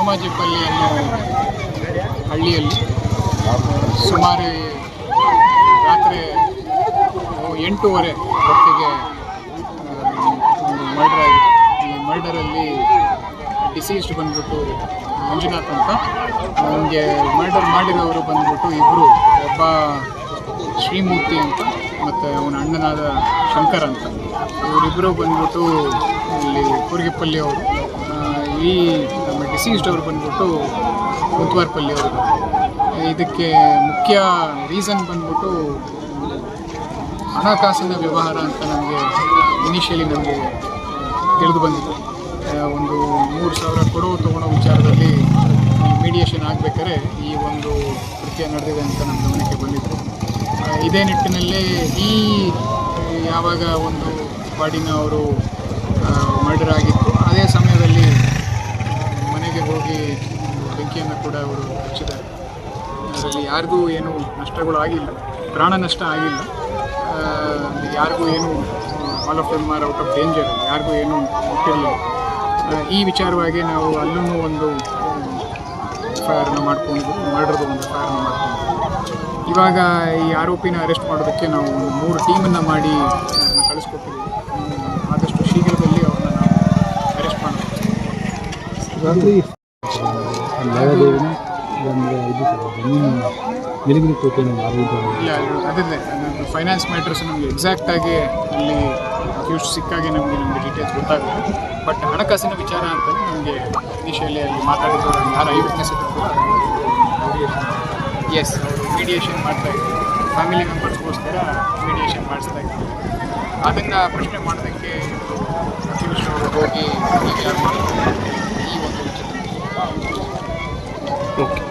ಸೋಮಾಜಿಪಲ್ಲಿ ಅನ್ನೋ ಹಳ್ಳಿಯಲ್ಲಿ ಸುಮಾರು ರಾತ್ರಿ 8:30 ಹೊತ್ತಿಗೆ ಒಂದು ಮರ್ಡರ್ ಆಗಿದೆ. ಈ ಮರ್ಡರಲ್ಲಿ ಡಿಸೀಸ್ಡ್ ಬಂದ್ಬಿಟ್ಟು ಮಂಜುನಾಥ್ ಅಂತ, ಅವನಿಗೆ ಮರ್ಡರ್ ಮಾಡಿರೋರು ಬಂದ್ಬಿಟ್ಟು ಇಬ್ಬರು, ಒಬ್ಬ ಶ್ರೀಮೂರ್ತಿ ಅಂತ ಮತ್ತು ಅವನ ಅಣ್ಣನಾದ ಶಂಕರ್ ಅಂತ. ಇವರಿಬ್ಬರು ಬಂದ್ಬಿಟ್ಟು ಇಲ್ಲಿ ಕೂರ್ಗೆಪಲ್ಲಿ ಅವರು. ಈ ನಮ್ಮ ಡಿಸೀಸ್ಡ್ ಅವರು ಬಂದ್ಬಿಟ್ಟು ಕುಂತ್ವಾರಪಲ್ಲಿ ಅವರು. ಇದಕ್ಕೆ ಮುಖ್ಯ ರೀಸನ್ ಬಂದ್ಬಿಟ್ಟು ಹಣಕಾಸಿನ ವ್ಯವಹಾರ ಅಂತ ನಮಗೆ ಇನಿಷಿಯಲಿ ನಮಗೆ ತಿಳಿದು ಬಂದಿತ್ತು. ಒಂದು 3,000 ತೊಗೊಳೋ ವಿಚಾರದಲ್ಲಿ ಮೀಡಿಯೇಷನ್ ಆಗಬೇಕಾದ್ರೆ ಈ ಒಂದು ಕೃತ್ಯ ನಡೆದಿದೆ ಅಂತ ನಮ್ಮ ಗಮನಕ್ಕೆ ಬಂದಿತ್ತು. ಇದೇ ನಿಟ್ಟಿನಲ್ಲೇ ಯಾವಾಗ ಒಂದು ಬಾಡಿನ ಅವರು ಮರ್ಡರ್ ಆಗಿತ್ತು, ಅದೇ ಸಮಯದಲ್ಲಿ ಮನೆಗೆ ಹೋಗಿ ಬೆಂಕಿಯನ್ನು ಕೂಡ ಅವರು ಹಚ್ಚಿದ್ದಾರೆ. ಅದರಲ್ಲಿ ಯಾರಿಗೂ ಏನೂ ನಷ್ಟಗಳು ಆಗಿಲ್ಲ, ಪ್ರಾಣ ನಷ್ಟ ಆಗಿಲ್ಲ. ಯಾರಿಗೂ ಏನು all of them are out of danger, ಯಾರಿಗೂ ಏನೂ ಮುಟ್ಟಿರಲಿಲ್ಲ. ಈ ವಿಚಾರವಾಗಿ ನಾವು ಅಲ್ಲೂ ಒಂದು ಫೈರನ್ನು ಮಾಡ್ಕೊಂಡು, ಮರ್ಡರ್ದು ಒಂದು ಫೈರನ್ನು ಮಾಡ್ಕೊಂಡು ಇವಾಗ ಈ ಆರೋಪಿನ ಅರೆಸ್ಟ್ ಮಾಡೋದಕ್ಕೆ ನಾವು ಒಂದು 3 ಟೀಮನ್ನು ಮಾಡಿ ಕಳಿಸ್ಕೊಟ್ಟಿದ್ದೀವಿ. ಆದಷ್ಟು ಶೀಘ್ರದಲ್ಲಿ ಅವ್ರನ್ನ ನಾವು ಅರೆಸ್ಟ್ ಮಾಡಬೇಕು. ಇಲ್ಲ, ಅದೇ ಫೈನಾನ್ಸ್ ಮ್ಯಾಟ್ರಸ್ ನಮಗೆ ಎಕ್ಸಾಕ್ಟಾಗಿ ಅಲ್ಲಿ ಅಕ್ಯೂಸ್ ಸಿಕ್ಕಾಗೆ ನಮಗೆ ಡೀಟೇಲ್ಸ್ ಗೊತ್ತಾಗುತ್ತೆ. ಬಟ್ ಹಣಕಾಸಿನ ವಿಚಾರ ಅಂತಲೇ ನಮಗೆ ಇನಿಷಿಯಲಿ ಅಲ್ಲಿ ಮಾತಾಡಿದ್ರು ಯಾರು ಐ ವಿಟ್ನೆಸ್ ಇದ್ರು. ಎಸ್, ಅವರು ಮೀಡಿಯೇಷನ್ ಮಾಡ್ತಾಯಿದ್ರು, ಫ್ಯಾಮಿಲಿ ಮೆಂಬರ್ಸ್ಗೋಸ್ಕರ ಮೀಡಿಯೇಷನ್ ಮಾಡಿಸ್ತಾ ಇದ್ರು. ಅದನ್ನು ಪ್ರಶ್ನೆ ಮಾಡೋದಕ್ಕೆ ಅಕ್ಯೂಸ್ ಅವರು ಹೋಗಿ ವಿಚಾರ ಮಾಡ್ತಾರೆ ಈ ಒಂದು ವಿಚಾರ. ಓಕೆ.